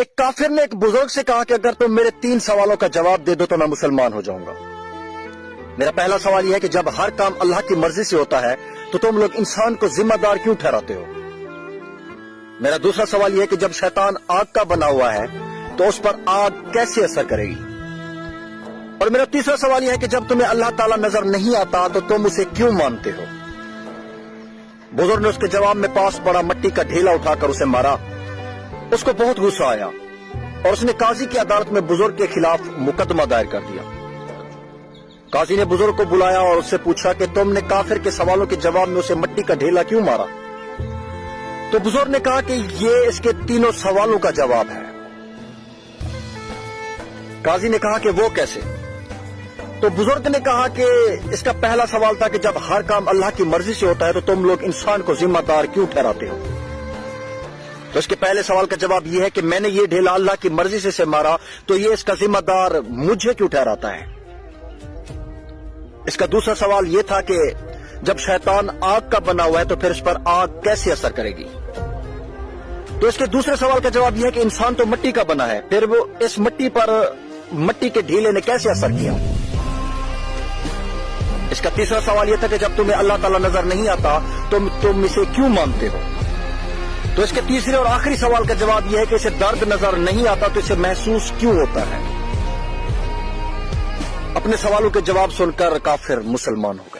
ایک کافر نے ایک بزرگ سے کہا کہ اگر تم میرے 3 سوالوں کا جواب دے دو تو میں مسلمان ہو جاؤں گا۔ میرا پہلا سوال یہ ہے کہ جب ہر کام اللہ کی مرضی سے ہوتا ہے تو تم لوگ انسان کو ذمہ دار کیوں ٹھہراتے ہو؟ میرا دوسرا سوال یہ ہے کہ جب شیطان آگ کا بنا ہوا ہے تو اس پر آگ کیسے اثر کرے گی؟ اور میرا تیسرا سوال یہ ہے کہ جب تمہیں اللہ تعالیٰ نظر نہیں آتا تو تم اسے کیوں مانتے ہو؟ بزرگ نے اس کے جواب میں پاس پڑا مٹی کا ڈھیلا اٹھا کر اسے مارا۔ اس کو بہت غصہ آیا اور اس نے قاضی کی عدالت میں بزرگ کے خلاف مقدمہ دائر کر دیا۔ قاضی نے بزرگ کو بلایا اور اس سے پوچھا کہ تم نے کافر کے سوالوں کے جواب میں اسے مٹی کا ڈھیلا کیوں مارا؟ تو بزرگ نے کہا کہ یہ اس کے 3 سوالوں کا جواب ہے۔ قاضی نے کہا کہ وہ کیسے؟ تو بزرگ نے کہا کہ اس کا پہلا سوال تھا کہ جب ہر کام اللہ کی مرضی سے ہوتا ہے تو تم لوگ انسان کو ذمہ دار کیوں ٹھہراتے ہو؟ تو اس کے پہلے سوال کا جواب یہ ہے کہ میں نے یہ ڈھیلا اللہ کی مرضی سے اسے مارا تو یہ اس کا ذمہ دار مجھے کیوں ٹھہراتا ہے؟ اس کا دوسرا سوال یہ تھا کہ جب شیطان آگ کا بنا ہوا ہے تو پھر اس پر آگ کیسے اثر کرے گی؟ تو اس کے دوسرے سوال کا جواب یہ ہے کہ انسان تو مٹی کا بنا ہے، پھر وہ اس مٹی پر مٹی کے ڈھیلے نے کیسے اثر کیا؟ اس کا تیسرا سوال یہ تھا کہ جب تمہیں اللہ تعالیٰ نظر نہیں آتا تو تم اسے کیوں مانتے ہو؟ تو اس کے تیسرے اور آخری سوال کا جواب یہ ہے کہ اسے درد نظر نہیں آتا تو اسے محسوس کیوں ہوتا ہے؟ اپنے سوالوں کے جواب سن کر کافر مسلمان ہو۔